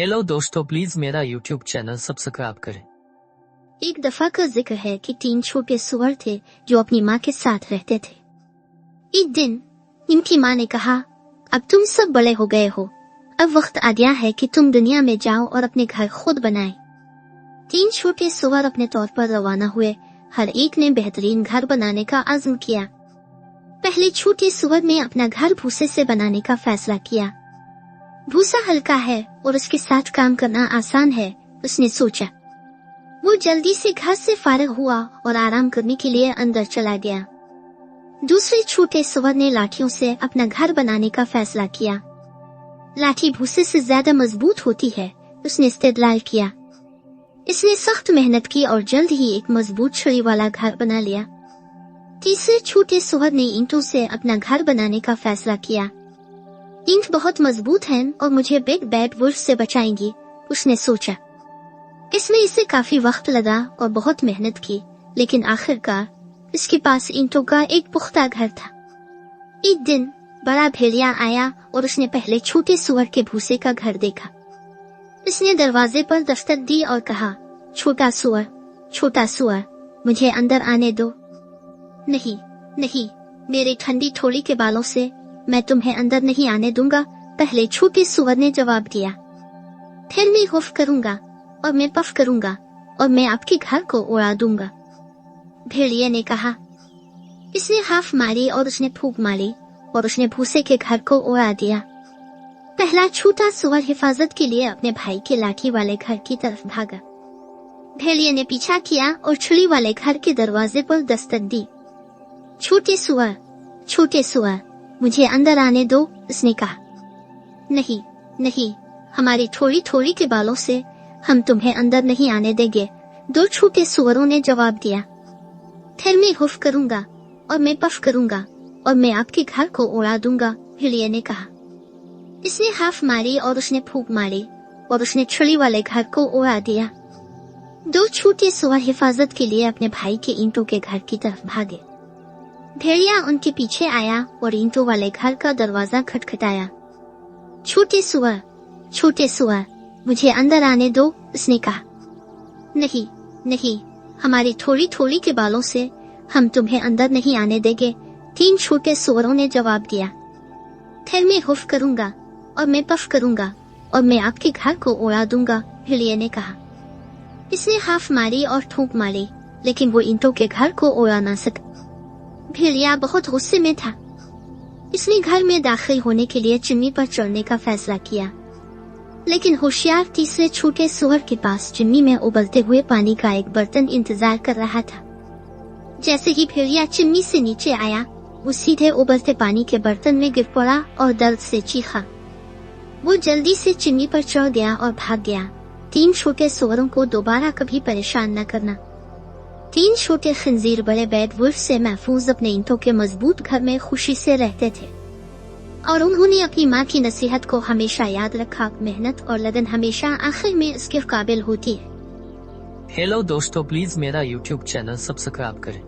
Hello दोस्तों, please मेरा YouTube channel subscribe करें। एक दफा का जिक्र है कि 3 छोटे सुअर थे जो अपनी माँ के साथ रहते थे। एक दिन इनकी माँ ने कहा, अब तुम सब बड़े हो गए हो, अब वक्त आ गया है कि तुम दुनिया में जाओ और अपने घर खुद बनाए। 3 छोटे सुअर अपने तौर पर रवाना हुए। हर एक ने बेहतरीन घर बनाने का अज़्म किया। पहले छोटे सुअर ने अपना घर भूसे से बनाने का फैसला किया। भूसा हल्का है और उसके साथ काम करना आसान है, उसने सोचा। वो जल्दी से घर से फारिग हुआ और आराम करने के लिए अंदर चला गया। दूसरे छोटे सुअर ने लाठियों से अपना घर बनाने का फैसला किया। लाठी भूसे से ज्यादा मजबूत होती है, उसने इस्तेदलाल किया। इसने सख्त मेहनत की और जल्द ही एक मजबूत छड़ी वाला घर बना लिया। तीसरे छोटे सुअर ने ईंटों से अपना घर बनाने का फैसला किया। ईंट बहुत मजबूत हैं और मुझे बिग बैड वुल्फ से बचाएंगी, उसने सोचा। इसमें इसे काफी वक्त लगा और बहुत मेहनत की, लेकिन आखिरकार इसके पास ईंटों का एक पुख्ता घर था। एक दिन बड़ा भेड़िया आया और उसने पहले छोटे सुअर के भूसे का घर देखा। इसने दरवाजे पर दस्तक दी और कहा, छोटा सुअर, मुझे अंदर आने दो। नहीं नहीं, मेरे ठंडी थोड़ी के बालों से मैं तुम्हें अंदर नहीं आने दूंगा, पहले छोटे सुअर ने जवाब दिया। फिर मैं हुफ करूंगा और मैं पफ करूंगा और मैं आपके घर को उड़ा दूंगा, भेड़िए ने कहा। इसने हाफ मारी और उसने फूंक मारी और उसने भूसे के घर को उड़ा दिया। पहला छोटा सुअर हिफाजत के लिए अपने भाई के लाठी वाले घर की तरफ भागा। भेड़िए ने पीछा किया और छुरी वाले घर के दरवाजे पर दस्तक दी। छोटे सुअर, मुझे अंदर आने दो, उसने कहा। नहीं नहीं, हमारी थोड़ी थोड़ी के बालों से हम तुम्हें अंदर नहीं आने देंगे, 2 छोटे सुअरों ने जवाब दिया। फिर मैं हुफ करूंगा और मैं पफ करूंगा और मैं आपके घर को उड़ा दूंगा, भेड़िए ने कहा। इसने हाफ मारी और उसने फूंक मारी और उसने छुरी वाले घर को उड़ा दिया। 2 छोटे सुअर हिफाजत के लिए अपने भाई के ईंटों के घर की तरफ भागे। भेड़िया उनके पीछे आया और ईंटों वाले घर का दरवाजा खटखटाया। छोटे सुअर, मुझे अंदर आने दो, उसने कहा। नहीं नहीं, हमारी थोड़ी थोड़ी के बालों से हम तुम्हें अंदर नहीं आने देंगे, 3 छोटे सुअरों ने जवाब दिया। फिर मैं हुफ करूंगा और मैं पफ करूंगा और मैं आपके घर को उड़ा दूंगा, भेड़िए ने कहा। इसने हाफ मारी और ठोक मारी, लेकिन वो ईंटों के घर को उड़ा ना सका। भेड़िया बहुत गुस्से में था। इसने घर में दाखिल होने के लिए चिमनी पर चढ़ने का फैसला किया, लेकिन होशियार तीसरे छोटे सुअर के पास चिमनी में उबलते हुए पानी का एक बर्तन इंतजार कर रहा था। जैसे ही भेड़िया चिमनी से नीचे आया, वो सीधे उबलते पानी के बर्तन में गिर पड़ा और दर्द से चीखा। वो जल्दी से चिमनी पर चढ़ गया और भाग गया। 3 छोटे सुअरों को दोबारा कभी परेशान न करना। 3 छोटे खंजीर बड़े बैड वुल्फ से महफूज अपने ईंटों के मजबूत घर में खुशी से रहते थे और उन्होंने अपनी माँ की नसीहत को हमेशा याद रखा। मेहनत और लगन हमेशा आखिर में इसके काबिल होती है। हेलो दोस्तों, प्लीज मेरा यूट्यूब चैनल सब्सक्राइब करें।